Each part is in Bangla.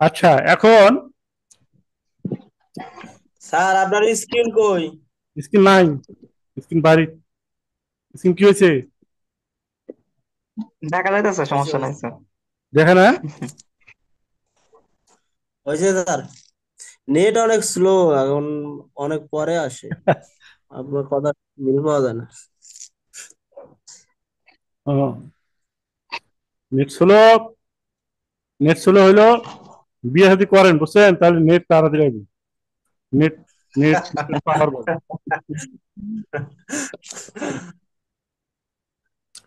আচ্ছা, এখন স্যার আপনার স্ক্রিন কই? স্ক্রিন নাই। স্ক্রিন বাড়ি। স্ক্রিন কি হয়েছে? দেখা যাইতেছে, হয়েছে সমস্যা নাই হয়েছে স্যার। দেখে না? হয়েছে স্যার। নেট অনেক স্লো এখন, অনেক পরে আসে, আপনার কথা মিল পাওয়া যায় না। Net slow. নেট স্লো হইলো বিয়ে যদি করেন, বুঝছেন, তাহলে নেট তাড়াতাড়ি আসবে। নেট নেট পাওয়ার বল।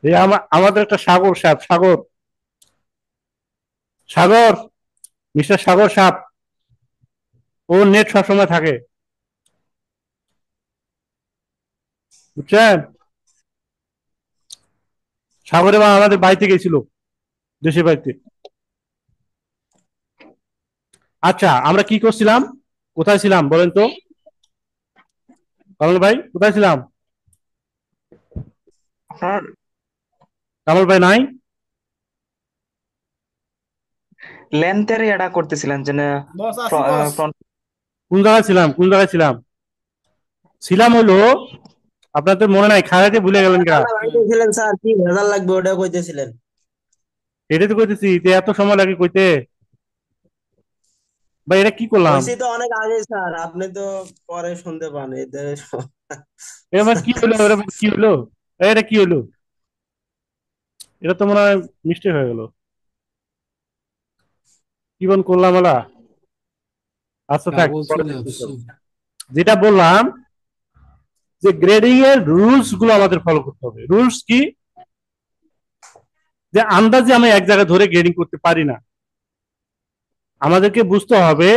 এই আমাদের একটা সাগর সাপ, সাগর সাগর মিস্টার সাগর সাপ, ও নেট সবসময় থাকে, বুঝছেন। সাগর এবং আমাদের বাড়িতে গেছিল, দেশের বাড়িতে। আচ্ছা, আমরা কি করছিলাম, কোথায় ছিলাম বলেন তো? কামাল ভাই কোথায় ছিলাম? আপনার কামাল ভাই নাই? লেন্থের এটা করতেছিলেন যে বস আসি বস। ফ্রন্ট। কোন জায়গায় ছিলাম, কোন জায়গায় ছিলাম? ছিলাম হলো, আপনাদের মনে নাই, খাওয়াইতে ভুলে গেলেন গা। আল্লাহ ভাইতেছিলেন স্যার, কি ভেজাল লাগবে ওটা কইতেছিলেন। এটাই তো কইতেছি, যে এত সময় লাগে কইতে। ভাই এটা কি করলাম? কইছি তো অনেক আগে স্যার, আপনি তো পরে শুনতে পান এতে। এবার কি হলো, এবার কি হলো? এটা কি হলো? এটা তো মনে হয় মিস্টেক হয়ে গেল। কি বন করলাম ওলা। আচ্ছা থাক, কাগজ পরে চলে দেখতেছি আসছে। আমি। যেটা বললাম, যে গ্রেডিং এর রুলস গুলো আমাদের ফলো করতে হবে। রুলস কি? যে আন্দাজে আমি এক জায়গায় ধরে গ্রেডিং করতে পারি না। আমাদেরকে বুঝতে হবে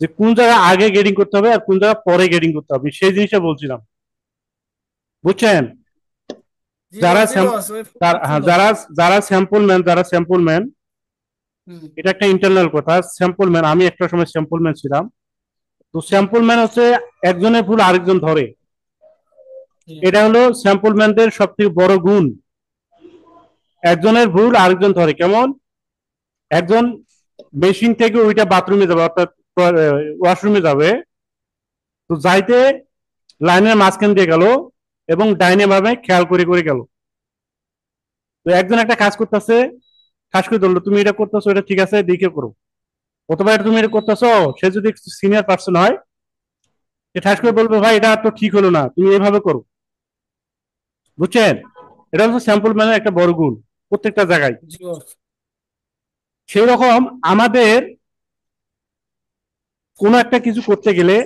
যে কোন জায়গায় আগে গ্রেডিং করতে হবে আর কোন জায়গায় পরে গ্রেডিং করতে হবে, সেই জিনিসটা বলছিলাম, বুঝছেন। জি যারা বস জি বস, ওই হ্যাঁ, ছিল। যারা যারা স্যাম্পল ম্যান, যারা স্যাম্পল ম্যান, হুম। এটা একটা ইন্টারনাল কথা। স্যাম্পল ম্যান, আমি একটা সময় স্যাম্পল ম্যান ছিলাম। তো স্যাম্পল ম্যান হচ্ছে একজনের ভুল আরেকজন ধরে। জি। এটা হলো স্যাম্পল ম্যানদের সব থেকে বড় গুণ। একজনের ভুল আরেকজন ধরে, কেমন? একজন মেশিন থেকে ওইটা বাথরুমে যাবে, অর্থাৎ ওয়াশরুমে যাবে। তো যাইতে লাইনের মাঝখান দিয়ে গেল এবং ডাইনে ভাবে খেয়াল করে করে গেল। তো একজন একটা কাজ করতেছে, ঠাস করে ধরলো, তুমি এটা করতেছো, এটা ঠিক আছে, দেখে করো। অথবা এটা তুমি এটা করতেছো, সে যদি সিনিয়র পার্সন হয়, সে ঠাস করে হুম। বলবে, ভাই এটা তো ঠিক হলো না, তুমি এভাবে করো, বুঝছেন। এটা হচ্ছে স্যাম্পল ম্যানের একটা বড় গুণ প্রত্যেকটা জায়গায়। জি বস। সেই রকম আমাদের কোনো একটা কিছু করতে গেলে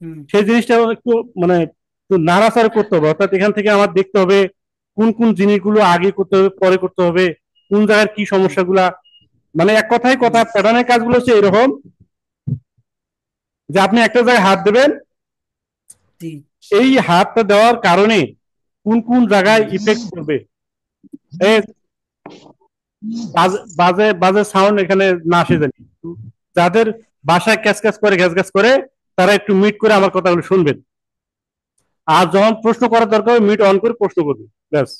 হুম। সেই জিনিসটা একটু মানে একটু নাড়াচাড়া করতে হবে। অর্থাৎ এখান থেকে আমার দেখতে হবে কোন কোন জিনিসগুলো আগে করতে হবে, পরে করতে হবে, কোন জায়গার কি হুম। সমস্যাগুলা। মানে এক কথায় হুম। কথা, প্যাটার্নের কাজগুলো হচ্ছে এরকম, যে আপনি একটা জায়গায় হাত দেবেন, জি। এই হাতটা দেওয়ার কারণে কোন কোন জায়গায় হুম। ইফেক্ট করবে। এই বাজে বাজে বাজে সাউন্ড এখানে না আসে জানি। যাদের বাসায় ক্যাচ ক্যাচ করে, গ্যাস গ্যাস করে, তারা একটু মিট করে আমার কথাগুলো শুনবেন। আর যখন প্রশ্ন করার দরকার হবে, মিট অন করে প্রশ্ন করবে, ব্যাস।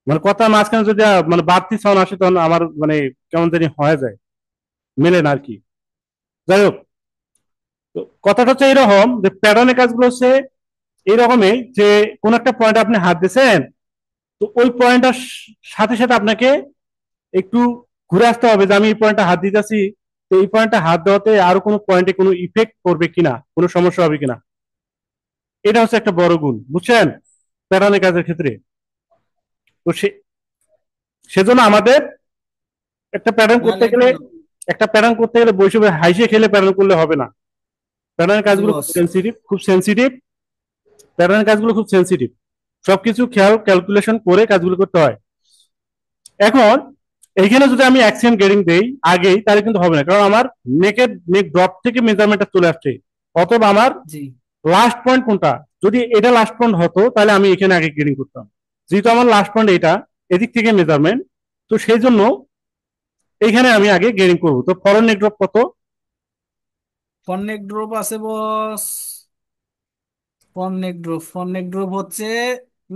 মানে কথা মাঝখানে যদি মানে বাড়তি সাউন্ড আসে, তখন আমার মানে কেমন জানি হয়ে যায়, মেলে না আর কি। যাই হোক, তো কথাটা হচ্ছে এরকম, যে প্যাটার্নের কাজগুলো হচ্ছে এইরকমই, যে কোন একটা পয়েন্ট আপনি হাত দিয়েছেন, তো ওই পয়েন্টটার সাথে সাথে আপনাকে একটু ঘুরে আসতে হবে, যে আমি এই পয়েন্টটা হাত দিতেছি, তো এই পয়েন্টটা হাত দেওয়াতে আরো কোনো পয়েন্টে কোনো ইফেক্ট করবে কিনা, কোনো সমস্যা হবে কিনা। এটা হচ্ছে একটা বড় গুণ, বুঝছেন, প্যাটার্নের কাজের ক্ষেত্রে। তো সেজন্য আমাদের একটা প্যাটার্ন না করতে গেলে, লেখেন না। বসে বসে হাইসে খেলে প্যাটার্ন করলে হবে না। প্যাটার্নের জি কাজগুলো খুব বস। সেন্সিটিভ, খুব সেন্সিটিভ। প্যাটার্নের কাজগুলো খুব সেন্সিটিভ, সবকিছু খেয়াল ক্যালকুলেশন করে কাজগুলো করতে হয়। এখন এইখানে যদি আমি অ্যাক্সিয়াম গেটিং দেই আগেই, তাহলে কিন্তু হবে না, কারণ আমার নেক ড্রপ থেকে মেজারমেন্টটা চলে আসছে। অথবা আমার জি। লাস্ট পয়েন্ট কোনটা, যদি এটা লাস্ট পয়েন্ট হতো, তাহলে আমি এখানে আগে গেটিং করতাম। যেহেতু আমার লাস্ট পয়েন্ট এটা, এদিক থেকে মেজারমেন্ট, তো সেই জন্য এইখানে আমি আগে গেটিং করবো। তো ফরন নেক ড্রপ কত? ফননেক ড্রপ আছে বস। ফননেক ড্রপ হচ্ছে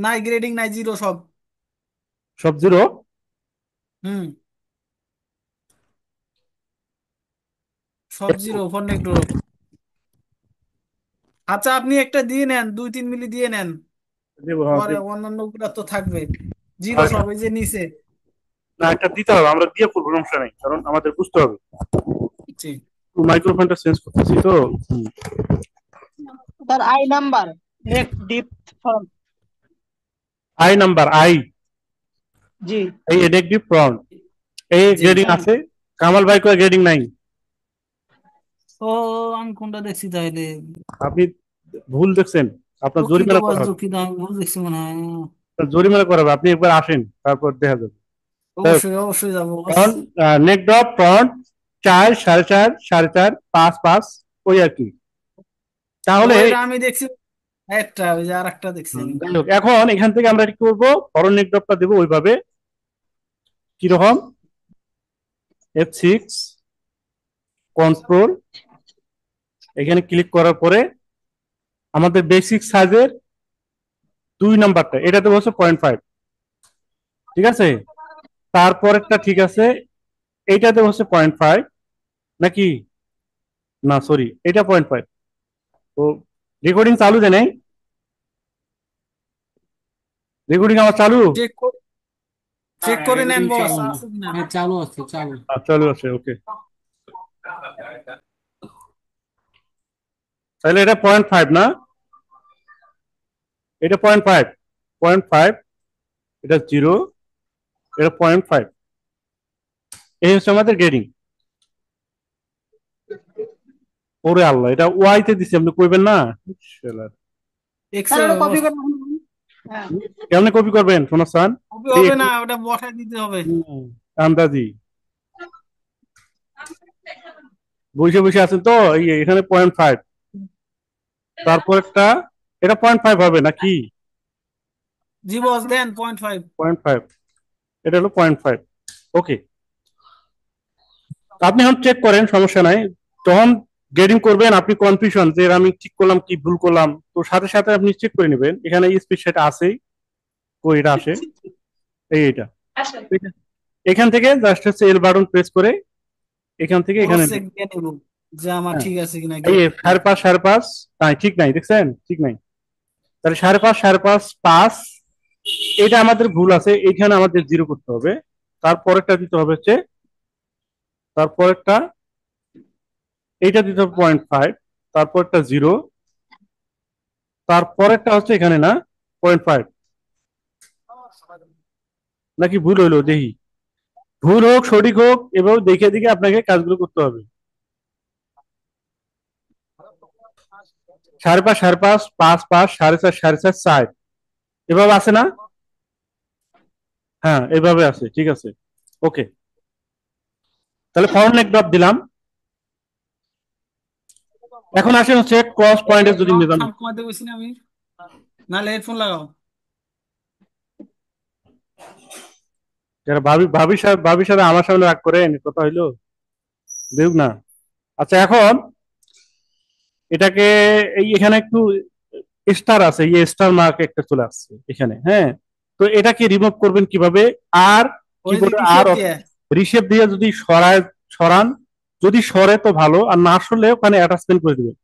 নাই গ্রেডিং নাই জিরো সব। সব জিরো? হুম। সব জিরো ফর নেক ড্রপ। আচ্ছা আপনি একটা দিয়ে নেন, 2-3 মিলি দিয়ে নেন, দেবো, হ্যাঁ পরে দেবো। অন্যান্য গুলা তো থাকবে জিরো আচ্ছা, সব, এই যে নিচে। না একটা দিতে হবে, আমরা দিয়ে করবো, সমস্যা নেই, কারণ আমাদের বুঝতে হবে। জি। মাইক্রোফোনটা চেঞ্জ করতেছি তো। Sir I number next deep front. I number I, জি এই এডেক্টিভ ফ্রন্ট, এই জি। গ্রেডিং হ্যাঁ আছে। কামাল ভাই কয় গ্রেডিং নাই? ও, আমি কোনটা দেখছি তাহলে? আপনি ভুল দেখছেন, আপনার দুঃখিত জরিমানা বস, করা হবে। দুঃখিত, আমি ভুল দেখছি মনে হয়। আপনার জরিমানা করা হবে, আপনি একবার আসেন, তারপর দেখা যাবে। অবশ্যই অবশ্যই যাবো বস। কারণ নেক ড্রপ ফ্রন্ট 4, 4.5, 4.5, 5, 5, ওই আর কি। তাহলে ওইটা আমি দেখছি একটা, ওই যে আর একটা দেখছি আমি। যাই হোক, এখন এখান থেকে আমরা কি করবো, ফরন নেক ড্রপটা দেবো ওইভাবে, কিরকম, F6 কন্ট্রোল, এখানে ক্লিক করার পরে আমাদের বেসিক সাইজের 2 নাম্বারটা এটাতে বলছে 0.5, ঠিক আছে। তারপরেরটা ঠিক আছে, এইটাতে হচ্ছে 0.5 নাকি, না সরি, এটা 0.5। তো রেকর্ডিং চালু দেয় নাই, রেকর্ডিং আমার চালু। চেক চেক করে নেন বস, আছে কিনা। চালু আছে, চালু। চালু আছে, ওকে। তাহলে এটা 0.5 না, এটা 0.5, 0.5, এটা 0, এটা 0.5, এই হচ্ছে আমাদের গ্রেডিং। ওরে আল্লাহ, এটা ওয়াই তে দিছি, আপনি কইবেন না? শালার। এক্স স্যার ওটা কপি বস, করে হ্যাঁ কেমনে কপি করবেন সোনার সান? কপি হবে না, ওটা বসায় দিতে হবে। আন্দাজি বসে বসে আছেন তো, এই এখানে 0.5, তারপর একটা, এটা 0.5 হবে নাকি? জি বস, দেন 0.5। 0.5, এটা হলো 0.5, ওকে। আপনি এখন চেক করেন, সমস্যা নাই। তখন গ্রেডিং করবেন, আপনি কনফিউশন যে আমি ঠিক করলাম কি ভুল করলাম, তো সাথে সাথে আপনি চেক করে নেবেন, এখানে স্পিড সেটা আছেই, কই এটা আসে, এইটা। এখান থেকে জাস্ট হচ্ছে এল বাটন প্রেস করে এখান থেকে ক্রস এখানে, চেক দিয়ে নেব যে আমার হ্যাঁ, ঠিক আছে কিনা এই গ্রেড। 5.5, 5.5, নাই ঠিক নাই, দেখছেন ঠিক নাই। তাহলে 5.5, 5.5, 5, এটা আমাদের ভুল আছে, এখানে আমাদের 0 করতে হবে। তারপরেরটা দিতে হবে হচ্ছে, তারপরেরটা এইটা দিতে হবে 0.5, তারপরটা 0, তারপরেরটা হচ্ছে এখানে না 0.5, নাকি ভুল হইলো দেখি, ভুল হোক সঠিক হোক এভাবে দেখে দেখে আপনাকে কাজগুলো করতে হবে। 5.5, 5.5, 5.5, 4.5, 4.5, 4, এভাবে আছে না? হ্যাঁ এভাবে আছে, ঠিক আছে, ওকে। তাহলে ফরন নেক ড্রপ দিলাম। এখন আসেন হচ্ছে ক্রস পয়েন্টের যদি মেজারমেন্ট। কমাতে বলছি না আমি, নাহলে হেডফোন লাগাও। যারা ভাবির সাথে আমার সামনে রাগ করেন, কথা হইলো দেখুক না। আচ্ছা এখন এটাকে, এই এখানে একটু স্টার আছে, এই স্টার মার্ক একটা চলে আসছে এখানে, হ্যাঁ। তো এটাকে রিমুভ করবেন কিভাবে? আর ওই যে কিবোর্ডে আর রিসেট দিয়ে। রিশেপ দিয়ে যদি সরান, যদি সরে তো ভালো, আর না সরলে ওখানে অ্যাটাচমেন্ট করে দিবেন।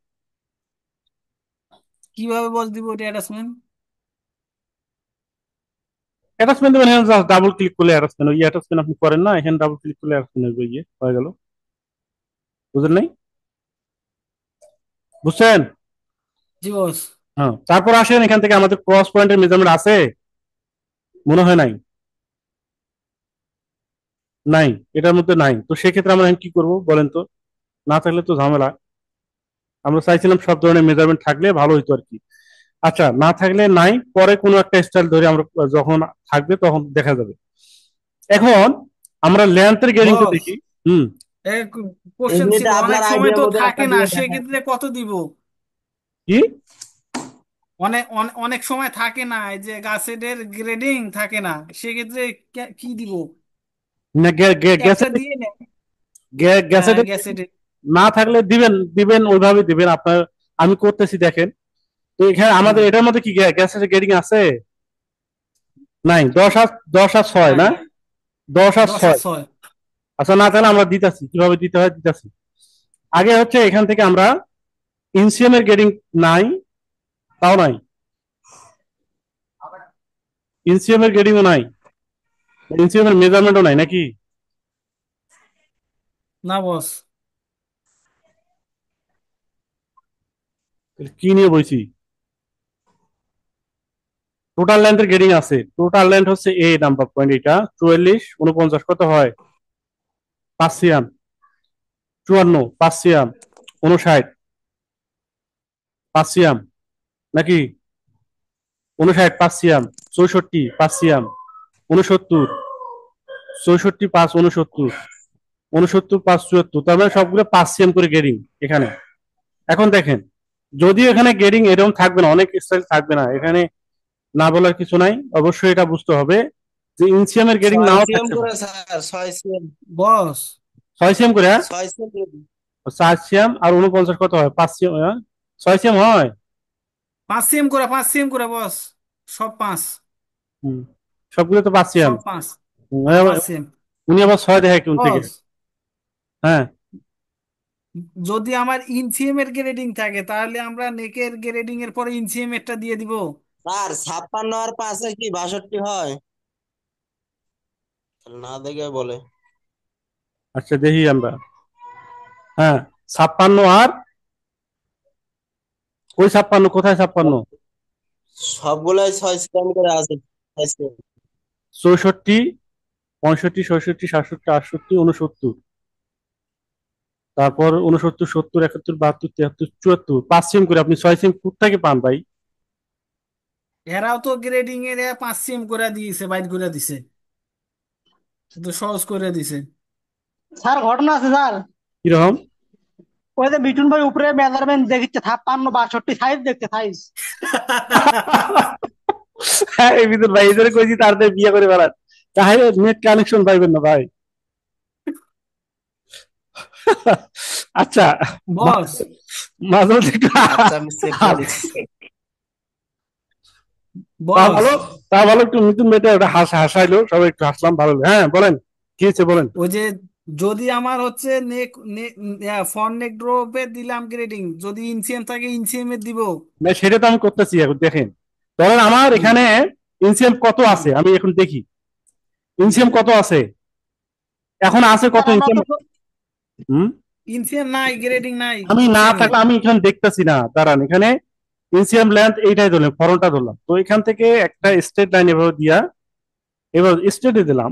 কিভাবে বল দিব ওটা অ্যাটাচমেন্ট? অ্যাটাচমেন্ট দেবেন, এখানে জাস্ট ডাবল ক্লিক করলে অ্যাটাচমেন্ট, ওই অ্যাটাচমেন্ট আপনি করেন না, এখানে ডাবল ক্লিক করলে অ্যাটাচমেন্ট হয়ে গিয়ে হয়ে গেল। বুঝলেন নাই? বুঝছেন? জি বস। হ্যাঁ, তারপর আসেন এখান থেকে আমাদের ক্রস পয়েন্টের মেজারমেন্ট আছে, মনে হয় নাই, নাই, এটার মধ্যে নাই। তো সেক্ষেত্রে আমরা এখন কি করব বলেন তো, না থাকলে তো ঝামেলা। আমরা চাইছিলাম সব ধরনের মেজারমেন্ট থাকলে ভালো হইতো আর কি। আচ্ছা না থাকলে নাই, পরে কোনো একটা স্টাইল ধরে আমরা যখন থাকবে তখন দেখা যাবে। এখন আমরা লেন্থের গ্রেডিংটা বস, দেখি। হুম। এক কোশ্চেন এমনিতে ছিল, অনেক আপনার সময় আইডিয়ার তো মধ্যে থাকে একটা না, দিয়ে দেখেন। সেক্ষেত্রে কত দিব? কি? অনেক সময় থাকে না, এই যে গাছেদের গ্রেডিং থাকে না, সেক্ষেত্রে কি দিব? না গ্যাসে, একটা দিয়ে নেন। গ্যাসে হ্যাঁ গ্যাসেটের। না থাকলে দিবেন, দিবেন ওইভাবে দিবেন আপনার। আমি করতেছি দেখেন। তো এখানে আমাদের হুম। এটার মধ্যে কি গ্যাসের গ্রেডিং আছে? নাই, 10 আর 6 না, নাই। 10 আর 10 আর 6 6। আচ্ছা না, তাহলে আমরা দিতেছি, কিভাবে দিতে হয় দিতেছি। আগে হচ্ছে এখান থেকে আমরা ইনসিএম এর গ্রেডিং নাই, তাও নাই, ইনসিএম এর গ্রেডিংও নাই, ইনসিএম এর মেজারমেন্টও নাই নাকি? না বস। কি নিয়ে বইছি? টোটাল লেন্থের গ্রেডিং আছে, টোটাল লেন্থ হচ্ছে এ নাম্বার পয়েন্ট, এটা 44 49 কত হয়? 5 সিএম, 54 5 সিএম, 59 5 সিএম নাকি? 59 5 সিএম, 64 5 সিএম, 69 64 5 69, 69 5 74, তার মানে সবগুলো 5 সিএম করে গ্রেডিং এখানে। এখন দেখেন, যদিও এখানে গ্রেডিং এরকম থাকবে না, অনেক স্টাইল থাকবে না এখানে, না বলার কিছু নাই, অবশ্যই এটা বুঝতে হবে যে ইনসিএম এর গ্রেডিং 6 নাও সিএম থাকতে করে পারে। স্যার, 6 সিএম, বস 6 সিএম করে, 6 সিএম করে দিন। 4 সিএম আর 49 কত হয়? 5 সিএম, 6 সিএম হয়। 5 সিএম করে, 5 সিএম করে বস, সব 5, হুম, সবগুলো তো 5 সিএম। সব 5। হ্যাঁ 5 সিএম। উনি আবার 6 দেখে কোন থেকে? বস হ্যাঁ, যদি আমার ইনসিএম এর গ্রেডিং থাকে তাহলে আমরা নেকের গ্রেডিং এর পরে ইনসিএম এরটা দিয়ে দিব। স্যার 56 আর 5 কি 62 হয়? না দেখে বলে। আচ্ছা দেখি আমরা। হ্যাঁ, 56 আর ওই 56 কোথায়? 56 সবগুলাই 6 সিএম করে আছে, 6 সিএম। 64 65 66 67 68 69, তারপর 69 70 71 72 73 74, 5 সিএম করে। আপনি 6 সিএম কোথা থেকে পান ভাই? এরাও তো গ্রেডিং এর 5 সিএম করে দিয়েছে, বাইর করে দিছে, তো সহজ করে দিছে। স্যার ঘটনা আছে স্যার। কিরকম? ওই যে বিটুন ভাই উপরে মেজারমেন্ট দেখিচ্ছে 56 62 সাইজ দেখতে সাইজ। হ্যাঁ, এই ভিতর ভাই এদের কইছি তাড়াতাড়ি বিয়ে করে বেড়ান, তাহলে নেট কানেকশন পাইবেন না ভাই। আচ্ছা, বস মাঝে মধ্যে একটু আচ্ছা আমি চেক করে দিচ্ছি। তা বস ভালো, তা ভালো, একটু নতুন মেয়েটা ওটা হাসাইলো, সবাই একটু হাসলাম, ভালো হলো। হ্যাঁ বলেন, কি হয়েছে বলেন। ওই যে যদি আমার হচ্ছে নেক ফন নেক ড্রপে দিলাম গ্রেডিং, যদি ইনসিএম থাকে ইনসিএম এর দিব। না সেটা তো আমি করতেছি এখন, দেখেন ধরেন আমার হুম এখানে ইনসিএম কত হুম আছে, আমি এখন দেখি ইনসিএম কত আছে, এখন আছে কত স্যার আমার ইনসিএম? তো হুম, ইনসিএম নাই, গ্রেডিং নাই আমি না ইনসিএম এর। থাকলে আমি এখানে দেখতেছি না, দাঁড়ান, এখানে ইনসিএম লেন্থ এইটাই ধরলাম, ফরনটা ধরলাম, তো এখান থেকে একটা স্ট্রেট লাইন এভাবে দিয়া, এবার স্ট্রেটে দিলাম,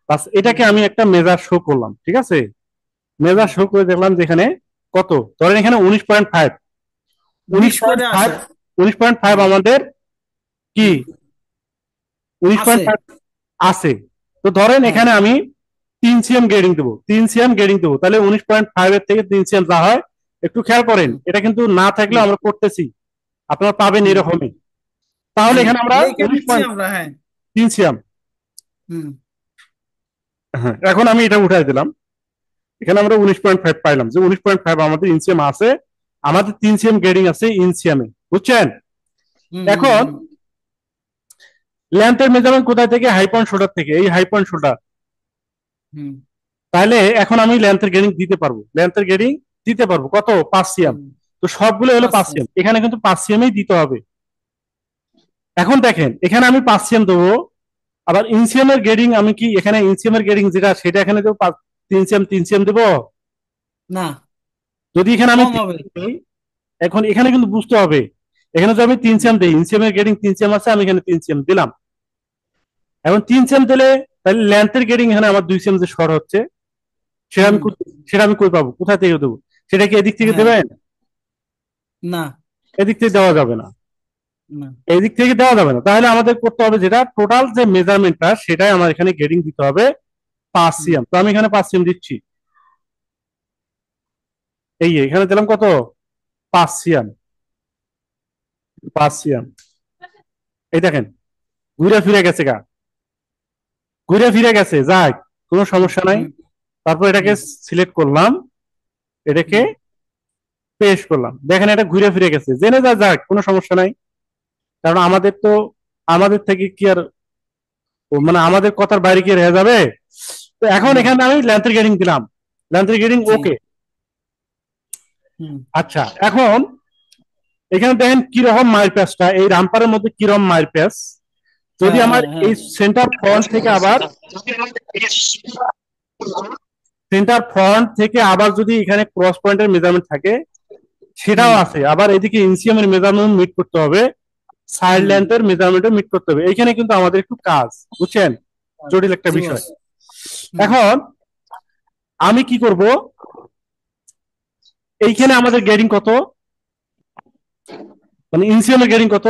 বাস হুম এটাকে আমি একটা মেজার শো করলাম, ঠিক আছে? মেজার হুম শো করে দেখলাম যে এখানে কত, ধরেন এখানে 19.5, উনিশ 20 পয়েন্ট করে ফাইভ আছে। 19.5 হুম আমাদের কি, হুম 19.5 আছে। তো ধরেন হ্যাঁ এখানে আমি 3 সিএম গ্রেডিং দেবো, 3 সিএম গ্রেডিং দেবো, তাহলে 19.5 এর থেকে 3 সিএম যা হয়, একটু খেয়াল করেন, হুম এটা কিন্তু না থাকলেও হুম আমরা করতেছি, আপনারা পাবেন হুম এরকমই। তাহলে জি, এখানে আমরা লিখে উনিশ নিচ্ছি পয়েন্ট আমরা। হ্যাঁ। তিন সিএম হুম হ্যাঁ, এখন আমি এটা উঠাই দিলাম, এখানে আমরা 19.5 পাইলাম, যে 19.5 আমাদের ইনসিএম আছে, আমাদের 3 সিএম গ্রেডিং আছে ইনসিএমে, বুঝছেন? হুম হুম এখন হুম লেন্থের মেজারমেন্ট কোথায় থেকে? হাই পয়েন্ট শোল্ডার থেকে, এই হাই পয়েন্ট শোল্ডার। হুম তাহলে এখন আমি লেন্থের গ্রেডিং দিতে পারবো, লেন্থের গ্রেডিং দিতে পারবো কত? 5 সিএম। হুম তো সবগুলো হলো 5 5 সিএম। সিএম, এখানে কিন্তু 5 সিএমই দিতে হবে। এখন দেখেন এখানে আমি 5 সিএম দেবো, আবার ইনসিএম এর গ্রেডিং আমি কি এখানে ইনসিএম এর গ্রেডিং যেটা সেটা এখানে দেবো 3 সিএম 3 সিএম দেবো? না, যদি এখানে আমি কম 3 হবে। সিএম দেই, এখন এখানে কিন্তু বুঝতে হবে, এখানে যদি আমি 3 হুম সিএম দিই, ইনসিএম এর গ্রেডিং 3 সিএম আছে, আমি এখানে 3 সিএম দিলাম, এখন 3 সিএম দিলে তাহলে লেন্থের গ্রেডিং এখানে আমার 2 সিএম যে শর্ট হচ্ছে, সেটা আমি হুম সেটা আমি কই পাবো, কোথা থেকে দেবো? সেটা কি এদিক থেকে হ্যাঁ। দেবেন? না এদিক থেকে দেওয়া যাবে না, না এদিক থেকে দেওয়া যাবে না, তাহলে আমাদের করতে হবে যেটা টোটাল যে মেজারমেন্টটা সেটাই আমার এখানে গ্রেডিং দিতে হবে 5 হুম সিএম। তো আমি এখানে 5 সিএম দিচ্ছি, এই এখানে দিলাম কত? 5 সিএম, 5 সিএম। এই দেখেন ঘুরে ফিরে গেছে গা, ঘুরে ফিরে গেছে, যাক কোনো হুম সমস্যা নাই। হুম তারপর এটাকে হুম সিলেক্ট করলাম, এটাকে হুম পেস্ট করলাম, দেখেন এটা ঘুরে ফিরে গেছে, জেনে যা, যাক কোনো সমস্যা নাই, কারণ আমাদের তো, আমাদের থেকে কি আর, মানে আমাদের কথার বাইরে কি রয়ে যাবে? তো এখন না। এখানে আমি লেন্থের গ্রেডিং দিলাম, লেন্থের গ্রেডিং জি ওকে, হুম। আচ্ছা, এখন এখানে দেখেন কিরকম মায়ের প্যাচটা, এই রামপারের মধ্যে কিরকম মায়ের প্যাচ। যদি হ্যাঁ আমার হ্যাঁ হ্যাঁ এই সেন্টার ফ্রন্ট থেকে আবার যদি এখানে ক্রস পয়েন্টের মেজারমেন্ট থাকে সেটাও হুম আছে, আবার এদিকে ইনসিয়ামের মেজারমেন্ট মিট করতে হবে, সাইড হুম। লেন্থের মেজারমেন্টও মিট করতে হবে। এখানে কিন্তু আমাদের একটু কাজ, বুঝছেন, জটিল একটা জি বিষয়। বস। হুম এখন আমি কি করব, এইখানে আমাদের গ্রেডিং কত, মানে ইনসিয়ামের গ্রেডিং কত,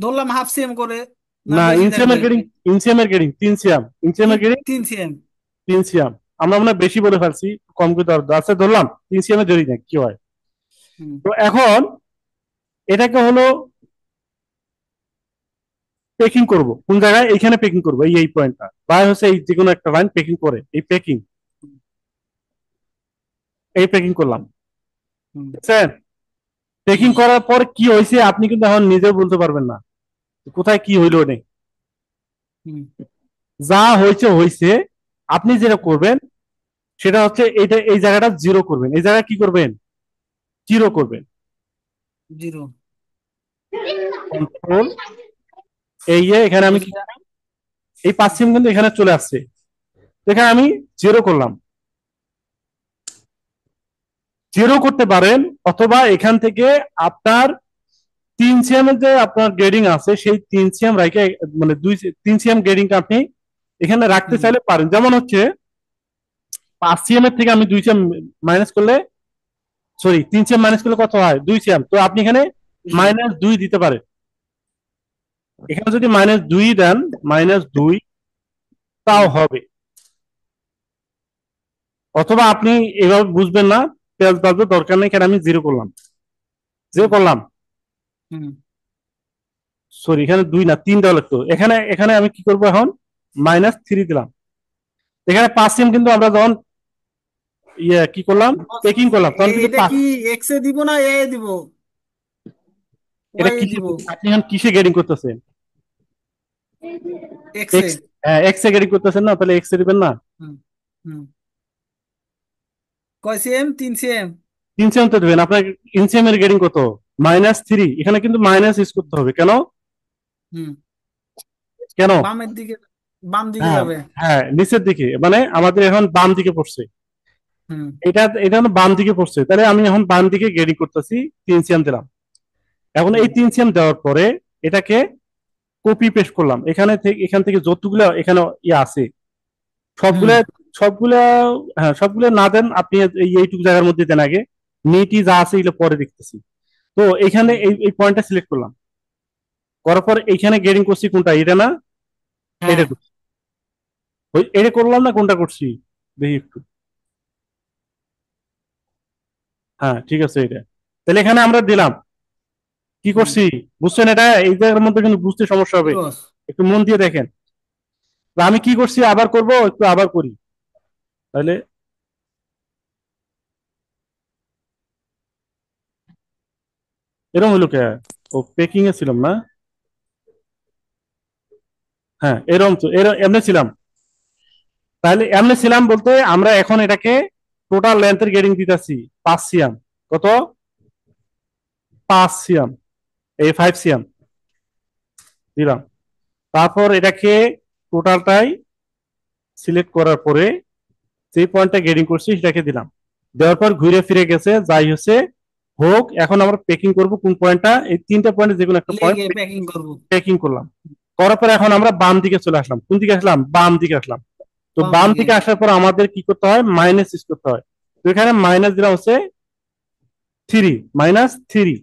ধরলাম হাফ সিএম করে, না না বেশি থাকবে? ইনসিয়ামের গ্রেডিং 3 সিএম, ইনসিয়ামের গ্রেডিং 3 সিএম। 3 সিএম। আমরা মনে হয় বেশি বলে ফেলছি, কম করে আছে, ধরলাম 3 সিএমের ধরি না, কি হয়। হুম তো এখন এটাকে হলো পেকিং করব কোন জায়গায়, এইখানে পেকিং করব, এই পয়েন্টটা বা হচ্ছে এই যে কোনো একটা লাইন পেকিং করে, এই পেকিং করলাম, হুম বুঝছেন। পেকিং হুম করার পর কি হয়েছে আপনি কিন্তু এখন নিজেও বলতে পারবেন না কোথায় কি হইলো নেই। হুম। যা হয়েছে হয়েছে, আপনি যেটা করবেন সেটা হচ্ছে এটা, এই জায়গাটা জিরো করবেন, এই জায়গায় কি করবেন, জিরো করবেন। 0। কন্ট্রোল, এখানে আমি কি, এই 5 সিএম কিন্তু এখানে চলে আসছে, এখানে আমি জিরো করলাম। জিরো করতে পারেন, অথবা এখান থেকে আপনার 3 সিএম এর যে আপনার গ্রেডিং আছে সেই 3 সিএম রাখে, মানে 3 সিএম গ্রেডিংটা আপনি এখানে রাখতে হুম চাইলে পারেন। যেমন হচ্ছে 5 সিএম এর থেকে আমি 2 সিএম মাইনাস করলে, সরি 3 সিএম মাইনাস করলে কত হয়, 2 সিএম, তো আপনি এখানে -2 দিতে পারেন। এখানে যদি -2 দেন, -2 তাও হুম হবে। অথবা আপনি এভাবে বুঝবেন না, পেঁয়াজ বাজবে দরকার নেই, এখানে আমি জিরো করলাম, জিরো হুম করলাম, হুম। সরি এখানে 2 না 3 দেওয়া লাগতো, এখানে এখানে আমি কি করবো এখন, -3 দিলাম। এখানে 5 সিএম কিন্তু আমরা যখন কি করলাম, বস, পেকিং করলাম, তখন কিন্তু এটা কি এক্স এ দিব না এ দিব? এটা ওয়াই এ কিসে, দিব? আপনি এখন কিসে গ্রেডিং করতেছেন, এক্স এ। এক্স, এক্স এ গ্রেডিং করতেছেন না, তাহলে এক্স এ দিবেন না। হুম হুম। কয় সিএম? 3 সিএম। 3 সিএম তো দিবেন, আপনার ইনসিএম এর গ্রেডিং কত, -3, এখানে কিন্তু মাইনাস ইউজ করতে হবে, কেন, হুম। কেন, বামের দিকে, বাম দিকে হ্যাঁ যাবে। হ্যাঁ নিচের দিকে, মানে আমাদের এখন বাম দিকে পড়ছে, হুম এটা এটা হলো বাম দিকে পড়ছে, তাহলে আমি এখন বাম দিকে গ্রেডিং করতেছি, 3 সিএম দিলাম। এখন হুম এই 3 সিএম দেওয়ার পরে এটাকে কপি পেস্ট করলাম, এখানে থেকে এখান থেকে যতগুলো এখানে আছে হুম। সবগুলা, সবগুলা, হ্যাঁ সবগুলা না দেন আপনি, এইটুকু জায়গার মধ্যে দেন আগে, নিটি যা আছে এগুলো পরে দেখতেছি। তো এখানে হুম। এই পয়েন্টটা সিলেক্ট করলাম, করার পর এইখানে গ্রেডিং করছি কোনটা, এটা না, এটা হ্যাঁ। করছি, এটা করলাম না, কোনটা করছি দেখি একটু, হ্যাঁ ঠিক আছে এটা। তাহলে এখানে আমরা দিলাম, কি হুম। করছি, বুঝছেন, এটা এই জায়গার মধ্যে কিন্তু বুঝতে সমস্যা কি হবে, বস? একটু মন দিয়ে দেখেন। তো আমি কি করছি, আবার করব, একটু আবার করি, তাহলে এরকম হলো কে, ও পেকিং এ ছিলাম না, হ্যাঁ এরকম তো, এমনি ছিলাম, তাহলে এমনি ছিলাম বলতে আমরা এখন এটাকে টোটাল লেন্থের গ্রেডিং দিতেছি 5 সিএম, কত, 5 সিএম, এই 5 সিএম দিলাম। তারপর এটাকে টোটালটাই সিলেক্ট করার পরে যে পয়েন্টটা গ্রেডিং করছি সেটাকে দিলাম, দেওয়ার পর ঘুরে ফিরে গেছে, যাই হচ্ছে হোক, এখন আমরা পেকিং করব কোন পয়েন্টটা, এই 3টা পয়েন্টে যে কোনো একটা পয়েন্ট লেগে প্যাকিং করব। পেকিং করলাম। করার পর এখন আমরা বাম দিকে চলে আসলাম, কোন দিকে আসলাম, বাম দিকে আসলাম। তো বাম বাম দিকে। দিকে আসার পর আমাদের কি করতে হয়, মাইনাস ইউজ করতে হয়। তো এখানে মাইনাস দিলাম হচ্ছে 3, -3,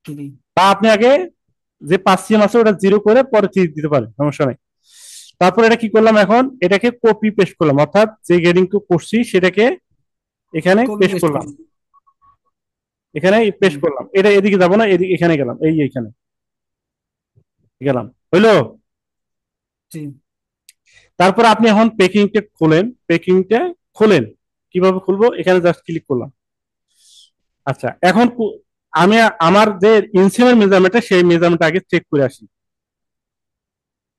3। বা আপনি আগে যে 5 সিএম আছে ওটা জিরো করে পরে 3 দিতে পারেন, সমস্যা নাই। তারপর এটা কি করলাম, এখন এটাকে কপি পেস্ট করলাম, অর্থাৎ যে গ্রেডিং করছি সেটাকে এখানে কপি পেস্ট পেস্ট করলাম, করব। এখানে পেস্ট হুম। করলাম, এটা এদিকে যাবো না, এদিকে এখানে গেলাম, এইখানে গেলাম, হইলো। জি। তারপর আপনি এখন পেকিংটা খোলেন, পেকিংটা খোলেন, কিভাবে খুলবো, এখানে জাস্ট ক্লিক করলাম। আচ্ছা এখন আমি আমার যে ইনসিমের মেজারমেন্টটা সেই মেজারমেন্ট আগে চেক করে আসি,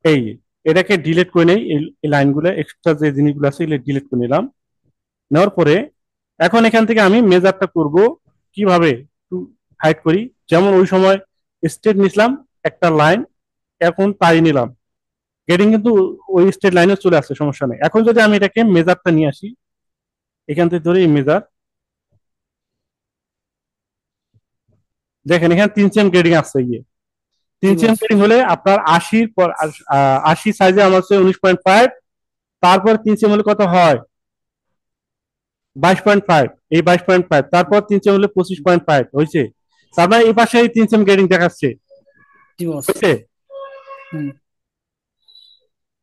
এই এটাকে ডিলিট করে নেই, এই লাইনগুলো এক্সট্রা যে জিনিসগুলো আছে এগুলো ডিলিট করে নিলাম, নেওয়ার পরে এখন এখান থেকে আমি মেজারটা করব কিভাবে একটু হাইড করি। যেমন ওই সময় স্টেট নিছিলাম একটা লাইন, এখন তাই নিলাম, গেটিং কিন্তু ওই স্টেট লাইনে চলে আসছে, সমস্যা নেই। এখন যদি আমি এটাকে মেজারটা নিয়ে আসি, এখান থেকে ধরে এই মেজার, দেখেন এখানে 3 সেম গ্রেডিং আসছে। গিয়ে জি 3 সেম বস। গ্রেডিং হলে আপনার 80 80 সাইজে আমার হচ্ছে 19.5, তারপর 3 সেম হলে কত হয় 22.5, এই 22.5, তারপর 3 সেম হলে 25.5 হয়েছে। তার মানে এই পাশে এই 3 সেম গ্রেডিং দেখাচ্ছে, জি বস। হয়েছে। হুম।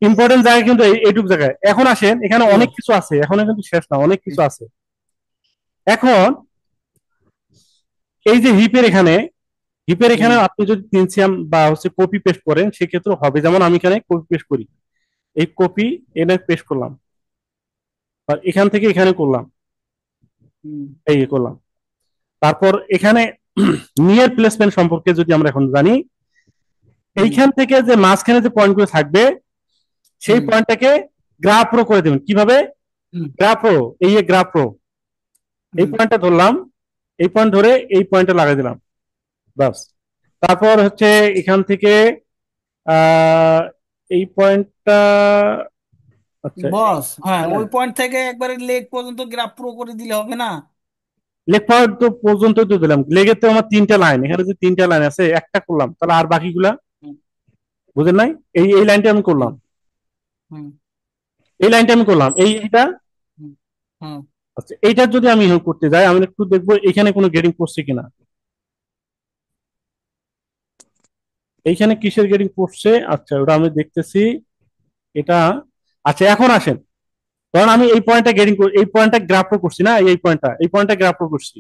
ইম্পর্টেন্ট জায়গা কিন্তু এইটুক জায়গায়। এখন আসেন, এখানে জি অনেক বস। কিছু আছে, এখনো কিন্তু শেষ না, অনেক কিছু আছে। এখন এই যে হিপের এখানে হুম। আপনি যদি 3 সেম বা হচ্ছে কপি পেস্ট করেন সেক্ষেত্রে হবে। যেমন আমি এখানে কপি পেস্ট করি, এই কপি এনে পেস্ট করলাম, আর এখান থেকে এখানে করলাম, হুম। এই করলাম। তারপর এখানে নিয়ার প্লেসমেন্ট সম্পর্কে যদি আমরা এখন জানি, হুম। এইখান থেকে যে মাঝখানে যে পয়েন্টগুলো থাকবে সেই হুম। পয়েন্টটাকে গ্রাফ রো করে দেবেন। কিভাবে হুম। গ্রাফ রো, এই গ্রাফ রো, এই হুম। পয়েন্টটা ধরলাম, এই পয়েন্ট ধরে এই পয়েন্টে লাগাই দিলাম, বাস। তারপর হচ্ছে এখান থেকে আহ এই পয়েন্টটা, আচ্ছা বস, হ্যাঁ, হ্যাঁ, ওই পয়েন্ট থেকে একবারে লেগ পর্যন্ত গ্রাফ পুরো করে দিলে হবে না? লেগ পয়েন্ট তো পর্যন্ত তো দিলাম, লেগের তো আমার 3টা লাইন, এখানে যে 3টা লাইন আছে একটা করলাম, তাহলে আর বাকিগুলা হুম। বুঝেন নাই? এই লাইনটা আমি হুম। করলাম, হুম। এই লাইনটা আমি করলাম, এইটা। হুম। হুম। আচ্ছা, এইটার যদি আমি করতে যাই, আমি একটু দেখবো এখানে কোনো গ্রেডিং পড়ছে কিনা, এইখানে কিসের গ্রেডিং পড়ছে। আচ্ছা, ওটা আমি দেখতেছি, এটা। আচ্ছা, এখন আসেন, কারণ আমি এই পয়েন্টটা গ্রেডিং, এই পয়েন্টটা গ্রাফ করছি না, এই পয়েন্টটা গ্রাফ করছি,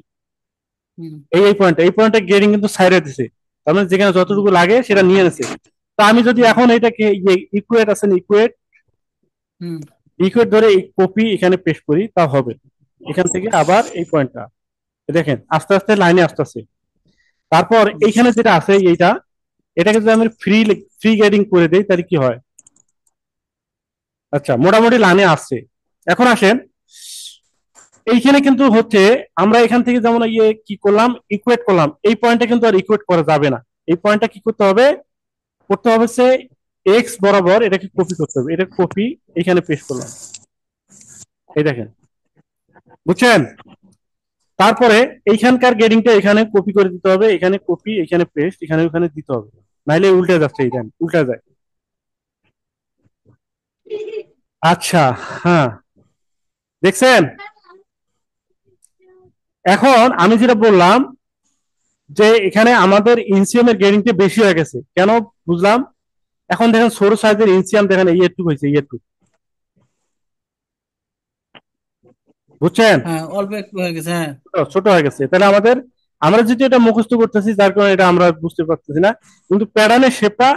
হুম। এই পয়েন্টটা গ্রেডিং কিন্তু সাইডে দিছে, তার মানে যেখানে হুম। যতটুকু লাগে সেটা নিয়ে নিছে। তা আমি যদি হুম। এখন এটাকে ইকুয়েট আছেন, ইকুয়েট হুম। ইকুয়েট ধরে এই কপি এখানে পেস্ট করি, তা হবে। এখান থেকে আবার এই পয়েন্টটা দেখেন আস্তে আস্তে লাইনে আসতেছে। তারপর হুম। এইখানে যেটা আছে এইটা, এটাকে যদি আমি ফ্রি ফ্রি গ্রেডিং করে দেই তাহলে কি হয়। আচ্ছা, মোটামুটি লাইনে আসছে। এখন আসেন, এইখানে কিন্তু হচ্ছে আমরা এখান থেকে যেমন কি করলাম, ইকুয়েট করলাম, এই পয়েন্টটা কিন্তু আর ইকুয়েট করা যাবে না। এই পয়েন্টটা কি করতে হবে, হচ্ছে এক্স বরাবর এটাকে কপি করতে হবে, এটা কপি এখানে পেস্ট করলাম, এই দেখেন, বুঝছেন। তারপরে এইখানকার গ্রেডিংটা এখানে কপি করে দিতে হবে, এখানে কপি, এখানে পেস্ট, এখানে ওখানে দিতে হবে, নাইলে উল্টে যাচ্ছে, এইটা উল্টা যায়। আচ্ছা, হ্যাঁ, দেখছেন। এখন আমি যেটা বললাম যে এখানে আমাদের ইনসিয়াম এর গ্রেডিংটা বেশি হয়ে গেছে, কেন বুঝলাম। এখন দেখেন ছোট সাইজের ইনসিয়াম, দেখেন এই একটু হয়েছে, এই একটু, বুঝছেন, হ্যাঁ, অল্প একটু হয়ে গেছে, হ্যাঁ। ছোট হয়ে গেছে। তাহলে আমরা যদি এটা মুখস্থ করতেছি যার কারণে এটা আমরা বুঝতে পারতেছি না, কিন্তু প্যাটার্নের শেপটা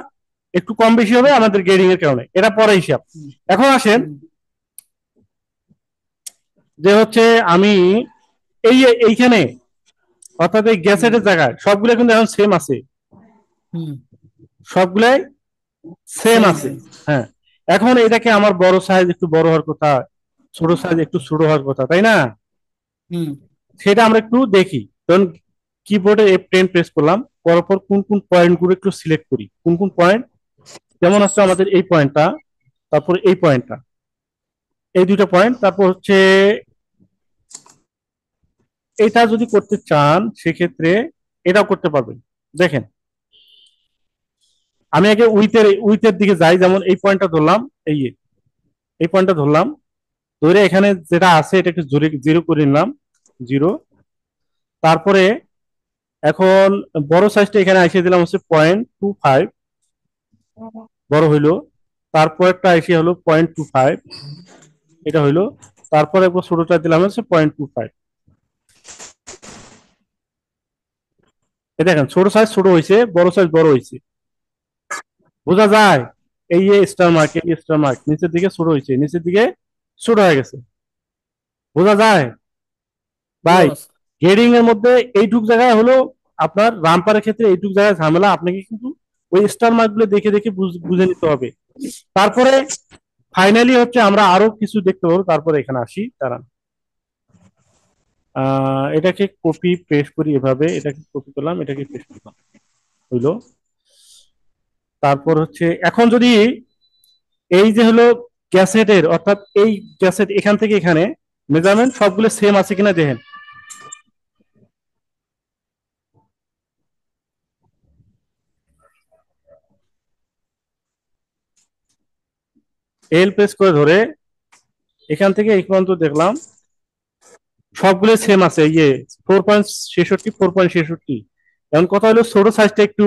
একটু কম বেশি হবে আমাদের গ্রেডিং এর কারণে, এটা পরে হিসাব। হুম। এখন আসেন, হুম। যে হচ্ছে আমি এইখানে, অর্থাৎ এই হুম। গ্যাসেটের জায়গায় সবগুলো কিন্তু এখন সেম আছে, হুম। সবগুলাই সেম সেম আছে। সেম। হ্যাঁ, এখন এটাকে আমার বড় সাইজ একটু বড় হওয়ার কথা, ছোট সাইজ একটু ছোট হওয়ার কথা, তাই না? হুম। সেটা আমরা একটু দেখি। কারণ কিবোর্ডে F10 প্রেস করলাম, পরপর কোন কোন পয়েন্ট গুলো একটু সিলেক্ট করি, কোন কোন পয়েন্ট, যেমন হচ্ছে আমাদের এই পয়েন্টটা, তারপর এই পয়েন্টটা, এই দুইটা পয়েন্ট, তারপর হচ্ছে এটা যদি করতে চান সেক্ষেত্রে এটাও করতে পারবেন। দেখেন, আমি আগে উইথের দিকে যাই, যেমন এই পয়েন্টটা ধরলাম, এই এই পয়েন্টটা ধরলাম, ধরে এখানে যেটা আছে এটাকে জিরো করে নিলাম, জিরো। তারপরে এখন বড় সাইজটা এখানে এসে দিলাম হচ্ছে 0.25, বড় হইলো। তারপর একটা এসে হলো 0.25, এটা হইলো। তারপর একবার ছোটটা দিলাম হচ্ছে 0.25। এই দেখেন ছোট সাইজ ছোট হয়েছে, বড় সাইজ বড় হয়েছে, বোঝা যায়। এই যে স্টার মার্ক, এই স্টার মার্ক নিচের দিকে ছোট হয়েছে, নিচের দিকে ছোট হয়ে গেছে, বোঝা যায় জি ভাই। বস। গ্রেডিং এর মধ্যে এইটুক জায়গায় হলো আপনার রামপারের ক্ষেত্রে এইটুক জায়গায় ঝামেলা, আপনাকে কিন্তু ওই স্টার মার্ক গুলো দেখে দেখে বুঝে নিতে হবে। তারপরে ফাইনালি হচ্ছে আমরা আরো কিছু দেখতে পাবো, তারপরে এখানে আসি, দাঁড়ান। এটাকে কপি পেস্ট করি এভাবে, এটাকে কপি করলাম, এটাকে পেস্ট করলাম, হইলো। তারপর হচ্ছে এখন যদি এই যে হলো ক্যাসেটের, অর্থাৎ এই ক্যাসেট এখান থেকে এখানে মেজারমেন্ট সবগুলো সেম আছে কিনা দেখেন। এল প্রেস করে ধরে এখান থেকে এই পর্যন্ত দেখলাম সবগুলো সেম আছে, 4.66, 4.66। এখন কথা হলো ছোট সাইজটা একটু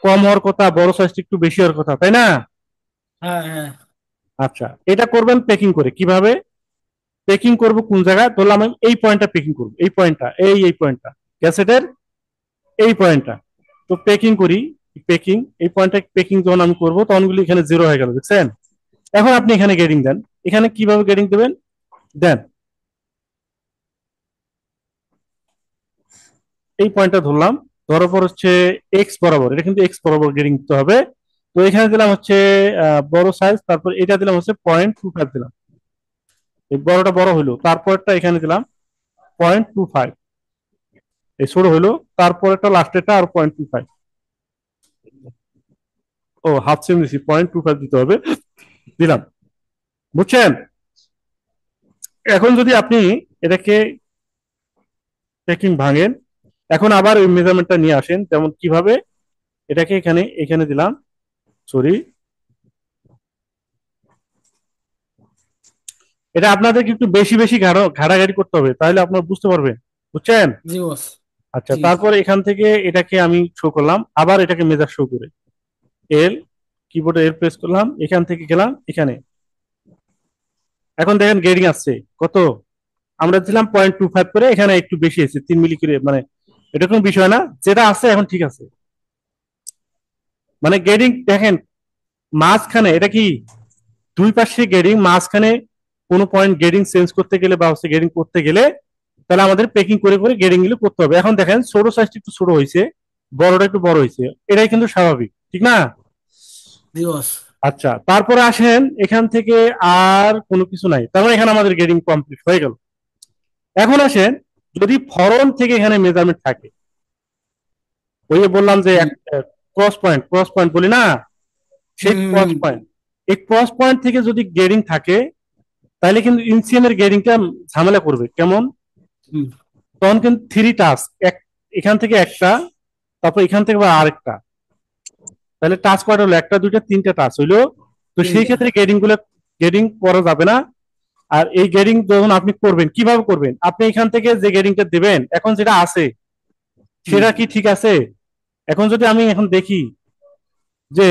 কম হওয়ার কথা, বড় সাইজটা একটু বেশি হওয়ার কথা, তাই না? হ্যাঁ হ্যাঁ আচ্ছা, এটা করবেন পেকিং করে। কিভাবে পেকিং করব? কোন জায়গায় ধরলাম আমি এই পয়েন্টটা পেকিং করব, এই পয়েন্টটা, এই পয়েন্টটা ক্যাসেটের এই পয়েন্টটা। তো পেকিং করি, পেকিং এই পয়েন্টটা পেকিং যখন আমি করবো তখন গুলি এখানে জিরো হয়ে গেল, দেখছেন? এখন আপনি এখানে গেডিং দেন। এখানে কিভাবে গেডিং দেবেন? দেন এই পয়েন্টটা ধরলাম, ধরার পর হচ্ছে এক্স বরাবর, এটা কিন্তু এক্স বরাবর গেডিং দিতে হবে। তো এখানে দিলাম হচ্ছে বড় সাইজ, তারপর এটা দিলাম হচ্ছে 0.25 দিলাম, এই বড়টা বড় হইলো। তারপরটা এখানে দিলাম 0.25, এই ছোট হইলো। তারপরটা লাস্টেরটা আর 0.25, ও হাফ সেম দিছি, 0.25 দিতে হবে, দিলাম। বুঝছেন? এখন যদি আপনি এটাকে পেকিং ভাঙেন, এখন আবার ওই মেজারমেন্টটা নিয়ে আসেন। যেমন কিভাবে, এটাকে এখানে এখানে দিলাম, সরি, এটা আপনাদেরকে একটু বেশি বেশি ঘাটাঘাটি করতে হবে, তাহলে আপনারা বুঝতে পারবেন। বুঝছেন? জি বস। আচ্ছা, জি তারপরে এখান থেকে এটাকে আমি শো করলাম, আবার এটাকে মেজার শো করে এল, কিবোর্ডে এল প্রেস করলাম, এখান থেকে গেলাম এখানে। এখন দেখেন গেডিং আসছে কত, আমরা দিলাম 0.25 করে, এখানে একটু বেশি আছে 3 মিলি করে, মানে এটা কোনো বিষয় না, যেটা আছে এখন ঠিক আছে। মানে গেডিং দেখেন মাঝখানে, এটা কি দুই পাশে গেডিং, মাঝখানে কোনো পয়েন্ট গেডিং চেঞ্জ করতে গেলে বা হচ্ছে গেডিং করতে গেলে তাহলে আমাদের পেকিং করে করে গেডিং গুলো করতে হবে। এখন দেখেন ছোট সাইজটা একটু ছোট হয়েছে, বড়টা একটু বড় হয়েছে, এটাই কিন্তু স্বাভাবিক, ঠিক না? জি বস। আচ্ছা, তারপরে আসেন এখান থেকে আর কোনো কিছু নাই, তার মানে এখানে আমাদের গেডিং কমপ্লিট হয়ে গেল। এখন আসেন যদি ফরন থেকে এখানে মেজারমেন্ট থাকে, ওই যে বললাম যে হুম ক্রস পয়েন্ট বলি না, সেই হুম ক্রস হুম পয়েন্ট, এই ক্রস পয়েন্ট থেকে যদি গেডিং থাকে তাহলে কিন্তু ইনসিএম এর গেডিংটা ঝামেলা করবে। কেমন? হুম তখন কিন্তু 3 টাস্ক, এখান থেকে একটা, তারপর এখান থেকে আবার আরেকটা, তাহলে টাস্ক কয়টা হলো? একটা, দুইটা, তিনটা টাস্ক হইলো। তো সেই তিনটা। ক্ষেত্রে গেডিং করা যাবে না। আর এই গেডিং যখন আপনি করবেন, কিভাবে করবেন? আপনি এখান থেকে যে গেডিংটা দেবেন, এখন যেটা আছে হুম সেটা কি ঠিক আছে? এখন যদি আমি এখন দেখি যে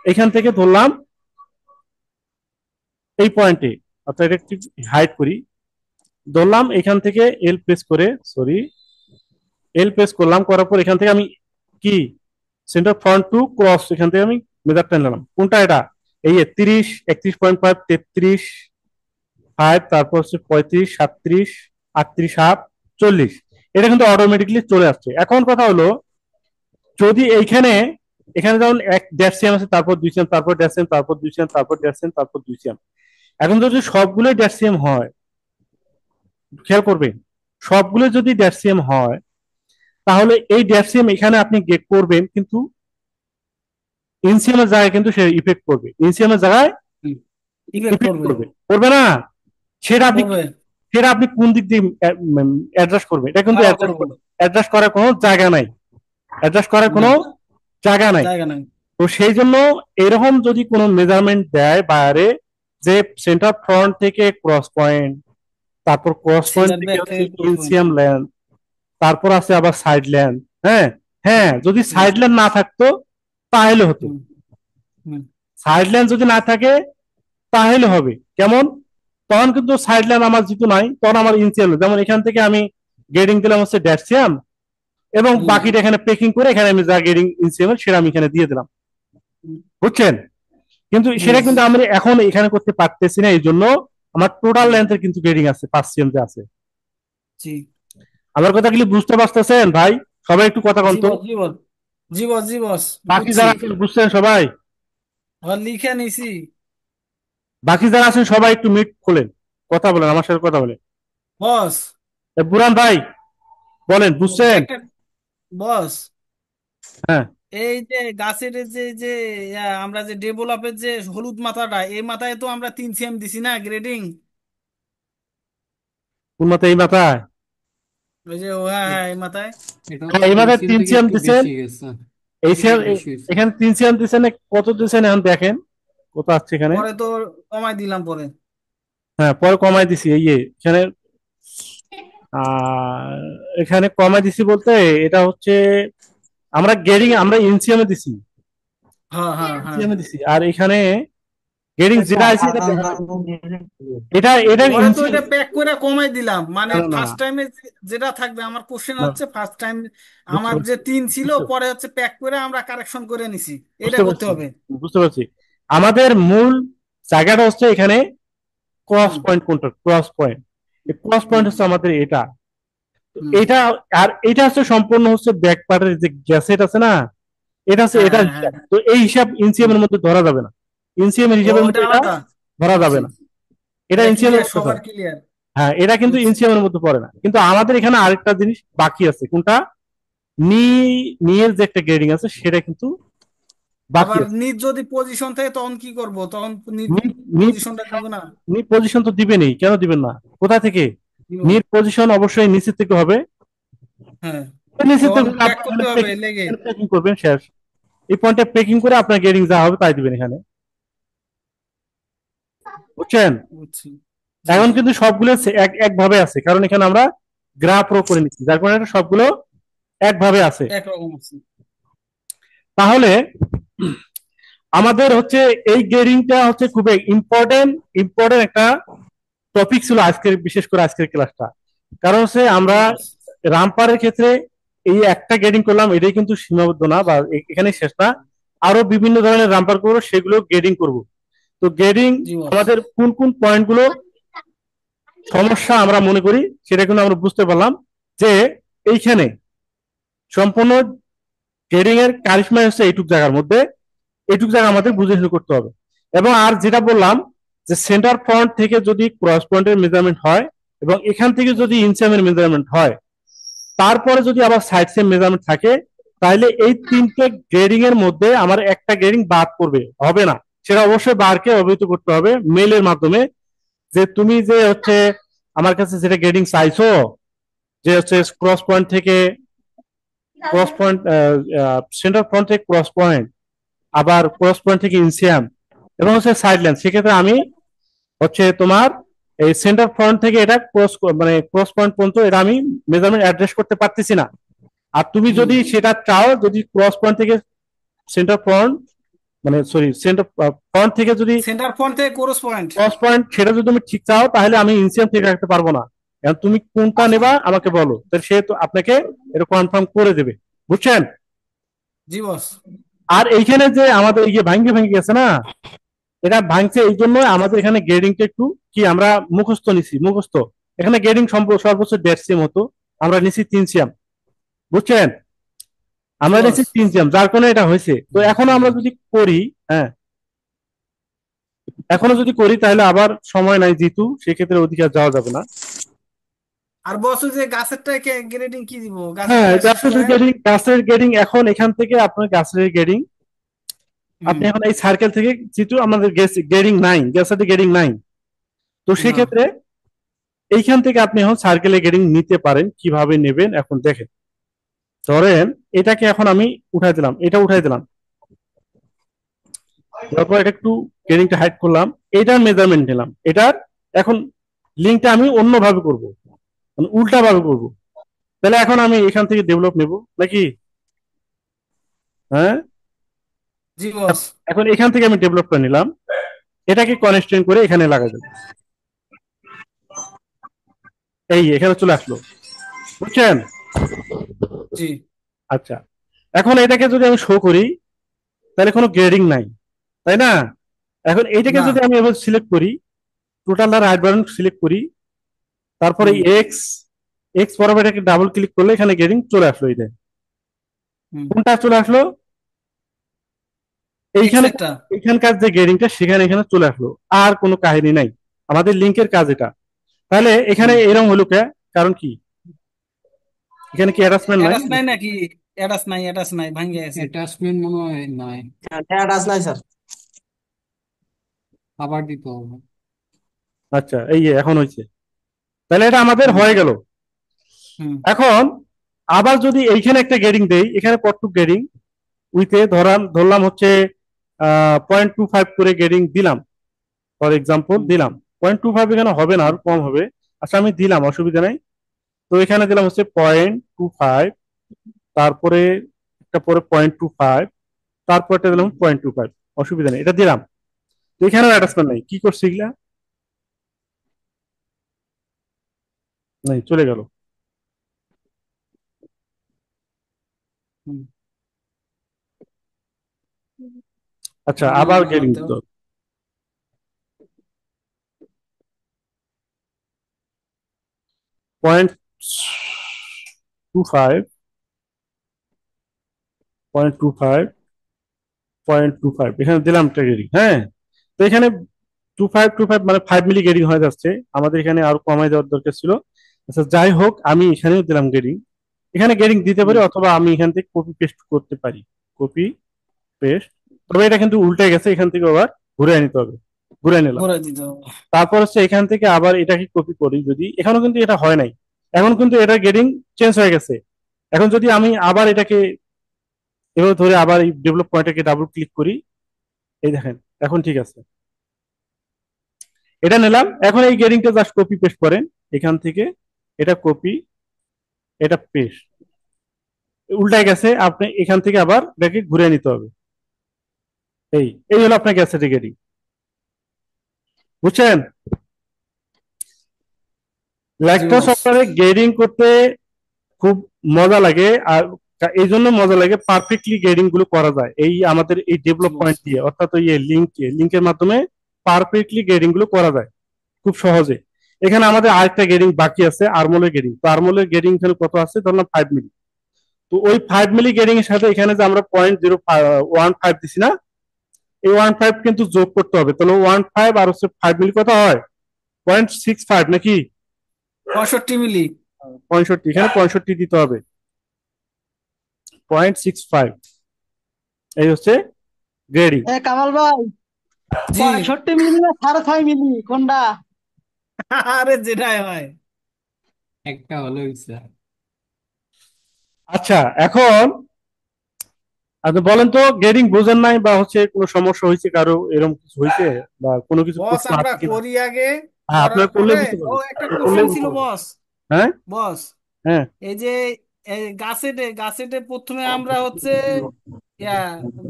এখান থেকে ধরলাম এই পয়েন্টে, অর্থাৎ এটা একটু হাইড করি, ধরলাম এখান থেকে এল প্রেস করে, সরি, এল প্রেস করলাম, করার পর এখান থেকে আমি কি সেন্টার ফ্রন্ট টু ক্রস, এখান থেকে আমি মেজারটা নিলাম। কোনটা? এটা এই 30, 31.5, 33.5, তারপর হচ্ছে 35, 37, 38, হাফ, 40। এটা কিন্তু অটোমেটিকলি চলে আসছে। এখন কথা হলো যদি এইখানে এখানে যেমন এক ড্যাশ সিএম আছে, তারপর 2 সিএম, তারপর ড্যাশ সিএম, তারপর 2 সিএম, তারপর ড্যাশ সিএম, তারপর 2 সিএম। এখন যদি সবগুলোই ড্যাশ সিএম হয়, খেয়াল করবেন, সবগুলো যদি ড্যাশ সিএম হয় তাহলে এই ড্যাশ সিএম এখানে আপনি গেট করবেন, কিন্তু ইনসিএম এর জায়গায় কিন্তু সে ইফেক্ট করবে, ইনসিএম এর জায়গায় ইফেক্ট ইফেক্ট করবে। করবে, করবে না? সেটা আপনি করবে। সেটা আপনি কোন দিক দিয়ে অ্যাডজাস্ট করবেন? এটা কিন্তু করবো। অ্যাডজাস্ট করার কোনো জায়গা নাই, অ্যাডজাস্ট করার না, কোনো জায়গা নাই। জায়গা নাই। তো সেই জন্য এরকম যদি কোনো মেজারমেন্ট দেয় বাইরে, যে সেন্টার ফ্রন্ট থেকে ক্রস পয়েন্ট, তারপর ক্রস পয়েন্ট সেন্টার থেকে ব্যাক হচ্ছে থেকে ক্রস পয়েন্ট। ইনসিয়াম ল্যান্ড, তারপর আছে আবার সাইড ল্যান্ড। হ্যাঁ, হ্যাঁ, যদি হুম সাইড ল্যান্ড না থাকতো তাহলে হতো, হুম হুম সাইড ল্যান্ড যদি না থাকে তাহলে হবে কেমন? তখন কিন্তু সাইড ল্যান্ড আমার যেহেতু নাই, তখন আমার ইনসিয়াম, যেমন এখান থেকে আমি গেডিং দিলাম হচ্ছে ড্যাশিয়াম, এবং হুম বাকিটা এখানে পেকিং করে এখানে আমি যা গেডিং ইনসিয়াম সেটা আমি এখানে দিয়ে দিলাম। হুম। বুঝছেন? কিন্তু জি সেটা বস। কিন্তু আমরা এখন এখানে করতে পারতেছি না, এই জন্য আমার টোটাল হুম, লেন্থের কিন্তু গেডিং আছে, 5 সিএম যে আছে। জি আমার কথা কি বুঝতে পারতেছেন ভাই? সবাই একটু কথা জি কন তো। বস। জি বস। জি বস। জি বস। বাকি বুঝছি। যারা আছেন বুঝছেন সবাই? আর লিখে নিছি। বাকি যারা আছেন সবাই একটু মিট খোলেন, কথা বলেন, আমার সাথে কথা বলেন। বস বুরান ভাই বলেন, বুঝছেন? একটা বস, হ্যাঁ, এই যে গাছের যে আমরা যে ডেভেলপের যে হলুদ মাথাটা, এই মাথায় তো আমরা 3 সিএম দিছি না গ্রেডিং। কোন মাথায়? এই মাথায়? ওই যে হ্যাঁ হ্যাঁ, এই মাথায়। এটা তো হ্যাঁ, এই মাথায় 3 সিএম তিন থেকে সিএম একটু দিচ্ছেন। বেশি গেছে, এই 3 সিএম, থেকে বেশি হয়েছে। এখানে 3 সিএম দিচ্ছেন, কত দিচ্ছেন এখন দেখেন কত আসছে এখানে। পরে তো কমাই দিলাম পরে। হ্যাঁ, পরে কমাই দিছি, এই যে এখানে আহ এখানে কমাই দিছি বলতে এটা হচ্ছে আমরা গেডিং আমরা ইনসিয়ামে দিছি, হ্যাঁ হ্যাঁ হ্যাঁ। ইনসিয়ামে দিছি, আর এখানে গেডিং যেটা আছে এটা দেখা যাবে। এটা এটা পরে তো ইনসিয়াম। এটা প্যাক করে কমাই দিলাম, মানে না না ফার্স্ট টাইমে যেটা থাকবে, আমার কোশ্চেন না, হচ্ছে ফার্স্ট টাইম বুঝতে আমার যে পারছি, 3 ছিল, বুঝতে পরে হচ্ছে প্যাক করে আমরা কারেকশন করে নিছি, এটা বুঝতে করতে পারছি, হবে। বুঝতে পারছি। আমাদের মূল জায়গাটা হচ্ছে এখানে ক্রস হুম পয়েন্ট, কোনটা ক্রস পয়েন্ট? ক্রস পয়েন্ট হুম হচ্ছে আমাদের এটা। তো হুম। এটা, আর এটা হচ্ছে সম্পূর্ণ হচ্ছে ব্যাক পার্টের যে গ্যাসেট আছে না, এটা হচ্ছে হ্যাঁ এটা হ্যাঁ হ্যাঁ। হিসাব। তো এই হিসাব ইনসিএম হুম। এর মধ্যে ধরা যাবে না, ইনসিএম এর ও, হিসাবের ওটা মধ্যে এটা আলাদা। ধরা যাবে বুঝছি। না, এটা এটা ইনসিএম এর ক্লিয়ার, মধ্যে সবার পড়ে। ক্লিয়ার। হ্যাঁ, এটা কিন্তু বুঝছি। ইনসিএম এর মধ্যে পড়ে না। কিন্তু আমাদের এখানে আরেকটা জিনিস বাকি আছে, কোনটা? নি নিয়ের যে একটা গ্রেডিং আছে সেটা কিন্তু বাকি আবার আছে। নিজ যদি পজিশন থাকে তখন কি করব, তখন নিজ নি নি পজিশনটা দিব না? নি পজিশন তো দিবেনই, কেন দিবেন না? কোথা থেকে? দিব। নির পজিশন অবশ্যই নিচের থেকে হবে। হ্যাঁ, নিচের তখন থেকে প্যাক আপনি করতে এখানে হবে লেগে। পেকিং করবেন, শেষ। এই পয়েন্টে পেকিং করে আপনার গ্রেডিং যা হবে তাই দিবেন এখানে, বুঝছেন? বুঝছি। জি। এখন কিন্তু সবগুলো একভাবে আছে, কারণ এখানে আমরা গ্রাফ রো করে নিচ্ছি, যার কারণে এটা সবগুলো একভাবে আছে। একরকম আছে। তাহলে আমাদের হচ্ছে এই গ্রেডিংটা হচ্ছে খুবই ইম্পর্টেন্ট, ইম্পর্টেন্ট একটা টপিক ছিল আজকের, বিশেষ করে আজকের ক্লাসটা। কারণ হচ্ছে জি আমরা বস। রামপারের ক্ষেত্রে এই একটা গ্রেডিং করলাম, এটাই কিন্তু সীমাবদ্ধ না বা এখানে শেষ না। আরো বিভিন্ন ধরনের রামপার করবো, সেগুলো গ্রেডিং করব। তো গ্রেডিং জি বস। আমাদের কোন কোন পয়েন্ট গুলো সমস্যা আমরা মনে করি সেটা কিন্তু আমরা বুঝতে পারলাম, যে এইখানে সম্পূর্ণ ট্রেডিং এর কারিশমা হচ্ছে এইটুক জায়গার মধ্যে, এইটুক জায়গা আমাদের বুঝে শুরু করতে হবে। এবং আর যেটা বললাম, যে সেন্টার পয়েন্ট থেকে যদি ক্রস পয়েন্টের মেজারমেন্ট হয় এবং এখান থেকে যদি ইনসেমের মেজারমেন্ট হয়, তারপরে যদি আবার সাইড সেম মেজারমেন্ট থাকে, তাহলে এই তিনটে গ্রেডিং এর মধ্যে আমার একটা গ্রেডিং বাদ পড়বে, হবে না। সেটা অবশ্যই বারকে অবহিত করতে হবে মেইলের মাধ্যমে, যে তুমি যে হচ্ছে আমার কাছে যেটা গ্রেডিং চাইছো, যে হচ্ছে ক্রস পয়েন্ট থেকে ক্রস পয়েন্ট, সেন্টার পয়েন্ট থেকে ক্রস পয়েন্ট, আবার ক্রস পয়েন্ট থেকে ইনসিয়াম, এবং হচ্ছে সাইড লাইন, সেক্ষেত্রে আমি হচ্ছে তোমার এই সেন্টার পয়েন্ট থেকে এটা ক্রস, মানে ক্রস পয়েন্ট পর্যন্ত এটা আমি মেজারমেন্ট অ্যাড্রেস করতে পারতেছি না। আর তুমি হুম। যদি সেটা চাও, যদি ক্রস পয়েন্ট থেকে সেন্টার পয়েন্ট, মানে সরি সেন্টার পয়েন্ট থেকে যদি সেন্টার পয়েন্ট থেকে কোরস পয়েন্ট। ক্রস পয়েন্ট সেটা যদি তুমি ঠিক চাও, তাহলে আমি ইনসিয়াম ঠিক রাখতে পারবো না। এখন তুমি কোনটা নেবা আমাকে বলো, তাহলে সে তো আপনাকে এটা কনফার্ম করে দেবে, বুঝছেন? জি বস। আর এইখানে যে আমাদের এই যে ভাঙ্গে ভাঙ্গে গেছে না, এটা ভাঙছে এই জন্য আমাদের এখানে গ্রেডিংটা একটু কি আমরা মুখস্থ নিছি, মুখস্থ। এখানে গ্রেডিং সর্বোচ্চ 1.5 সিএম হতো, আমরা নিছি 3 সিএম, বুঝছেন? জি আমরা বস। নিছি 3 সিএম, যার কারণে এটা হয়েছে। তো এখন আমরা যদি করি, হ্যাঁ, এখনো যদি করি তাহলে আবার সময় নাই, যেহেতু সেক্ষেত্রে ওদিকে আর যাওয়া যাবে না। আর বস, ওই যে গাছেরটা গ্রেডিং কি দিব, হ্যাঁ, গাছেরটা শেষ করে? গাছের গ্রেডিং এখন এখান থেকে আপনার গাছের গ্রেডিং, হুম। আপনি এখন এই সার্কেল থেকে, যেহেতু আমাদের গ্রেডিং নাই, গ্যাসের গ্রেডিং নাই, তো না। সেক্ষেত্রে এইখান থেকে আপনি এখন সার্কেলের গ্রেডিং নিতে পারেন। কিভাবে নেবেন এখন দেখেন। ধরেন এটাকে এখন আমি উঠাই দিলাম, এটা উঠাই দিলাম, তারপর এটা একটু গ্রেডিংটা হাইড করলাম, এটার মেজারমেন্ট নিলাম, এটার এখন লিঙ্কটা আমি অন্যভাবে করব, মানে উল্টা ভাবে করব। তাহলে এখন আমি এখান থেকে ডেভেলপ নেব নাকি? হ্যাঁ, জি বস। এখন এখান থেকে আমি ডেভেলপটা নিলাম, এটাকে কনস্ট্রেন্ট করে এখানে লাগাই দেব, এই এখানে চলে আসলো, বুঝছেন? জি। আচ্ছা, এখন এটাকে যদি আমি শো করি, তাহলে কোনো গ্রেডিং নাই, তাই না? এখন এইটাকে না। যদি আমি এবার সিলেক্ট করি, টোটাল আর রাইট বাটন সিলেক্ট করি, তারপরে হুম এক্স, এক্স বরাবর এটাকে ডাবল ক্লিক করলে এখানে গ্রেডিং চলে আসলো। এটা হুম। কোনটা চলে আসলো? এক্স এইখানে, একটা। এখানকার যে গ্রেডিংটা সেখানে এখানে চলে আসলো, আর কোনো কাহিনী নাই, আমাদের লিঙ্কের কাজ এটা। তাহলে এখানে হুম এরকম হলো কে? কারণ কি? এখানে কি অ্যাটাচমেন্ট নাই? অ্যাটাচ নাই নাকি? অ্যাটাচ নাই ভাঙ্গে আছে। অ্যাটাচমেন্ট মনে হয় নাই, টাচ নাই স্যার। আবার দিতে হবে। আচ্ছা, এই যে এখন হয়েছে। তাহলে এটা আমাদের হুম হয়ে গেল। হুম এখন আবার যদি এইখানে একটা গেডিং দেই, এখানে কত গেডিং উইথে ধরলাম হচ্ছে 0.25 করে গেডিং দিলাম, ফর এক্সাম্পল হুম দিলাম। 0.25 এখানে হবে না, হুম আর কম হবে। আচ্ছা আমি দিলাম, অসুবিধা নাই। তো এখানে দিলাম হচ্ছে 0.25, তারপরে একটা পরে 0.25, তারপরটা দিলাম 0.25, অসুবিধা নেই, এটা দিলাম। তো এখানেও অ্যাটাচমেন্ট নাই, কি করছি এগুলা? নাই, চলে গেল। হুম। আচ্ছা, না আবার না গেডিং তো দিতে হবে। 0.25, 0.25, 0.25, এখানে দিলাম একটা গেডিং। হ্যাঁ, তো এখানে 2525 মানে 5 মিলি গেডিং হয়ে যাচ্ছে, আমাদের এখানে আরো কমাই দেওয়ার দরকার ছিল। আচ্ছা যাই হোক, আমি এখানেও দিলাম গেডিং। এখানে গেডিং দিতে পারি, হুম অথবা আমি এখান থেকে কপি পেস্ট করতে পারি। Copy paste. তবে এটা কিন্তু উল্টে গেছে, এখান থেকে আবার ঘুরে নিতে হবে। ঘুরে নিলাম। ঘুরে দিতে হবে। তারপর হচ্ছে এখান থেকে আবার এটাকে কপি করি, যদি এখনো কিন্তু এটা হয় নাই, এখন কিন্তু এটা গেডিং চেঞ্জ হয়ে গেছে। এখন যদি আমি আবার এটাকে এভাবে ধরে আবার এই ডেভেলপ পয়েন্টটাকে ডাবল ক্লিক করি, এই দেখেন এখন ঠিক আছে। এটা নিলাম, এখন এই গেডিংটা জাস্ট কপি পেস্ট করেন এখান থেকে। এটা কপি, এটা পেস্ট, উল্টায় গেছে, আপনি এখান থেকে আবার এটাকে ঘুরে নিতে হবে। এই এই হলো আপনার গ্যাসেটি গেডিং, বুঝছেন? জি ল্যাকটা বস। সফটওয়্যারে গেডিং করতে খুব মজা লাগে। আর এই জন্য মজা লাগে, পারফেক্টলি গেডিং গুলো করা যায় এই আমাদের এই জি ডেভেলপ বস। পয়েন্ট দিয়ে, অর্থাৎ ওই লিঙ্কের মাধ্যমে পারফেক্টলি গেডিং গুলো করা যায় খুব সহজে। এখানে আমাদের আরেকটা গেডিং বাকি আছে, আর্মলের গেডিং। তো আর্মলের গেডিং এখানে কত আছে, ধরলাম 5 মিলি। তো ওই 5 মিলি গেডিং এর সাথে এখানে যে আমরা 0.015 দিছি না, এই 15 কিন্তু যোগ করতে হবে। তাহলে 15 আর হচ্ছে 5 মিলি কত হয়, 0.65 নাকি? 65 মিলি। 65, এখানে 65 দিতে হবে। 0.65, এই হচ্ছে গ্রেডিং। কামাল ভাই, জি। 65 মিলি না 6.5 মিলি কোনটা? আরে যেটাই হয়। একটা হলো হইছে। আচ্ছা, এখন আপনি বলেন তো, গ্রেডিং বোঝেন নাই বা হচ্ছে কোনো সমস্যা হয়েছে কারো, এরকম কিছু হয়েছে বা কোনো কিছু বস প্রশ্ন আমরা আছে কিনা? করি আগে, হ্যাঁ, করার আপনার করলে পরে বুঝতে ও পারবেন, একটা আপনি করলে কোশ্চেন ছিল বুঝতে পারবেন। বস। হ্যাঁ, বস হ্যাঁ, এই যে গাছেটে প্রথমে আমরা হচ্ছে ইয়া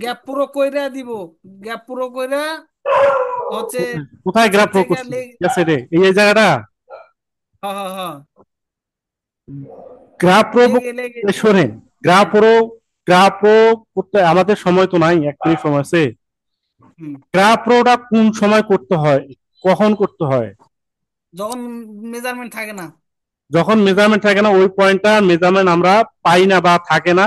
গ্যাপ পুরো কইরা দিব, গ্যাপ পুরো কইরা হচ্ছে কোথায় কোথায় নিচের গ্রাফ প্রো থেকে করছি? গ্যাসে রে, এই জায়গাটা হ্যাঁ হ্যাঁ হ্যাঁ গ্রাফ প্রো লেগে লেগে। শোনেন। গ্রাফ প্রো, গ্রাফ প্রো করতে আমাদের সময় তো নাই, 1 মিনিট সময় আছে। হুম। গ্রাফ প্রোটা কোন সময় করতে হয়, কখন করতে হয়? যখন মেজারমেন্ট থাকে না। যখন মেজারমেন্ট থাকে না, ওই পয়েন্টটা মেজারমেন্ট আমরা পাই না বা থাকে না,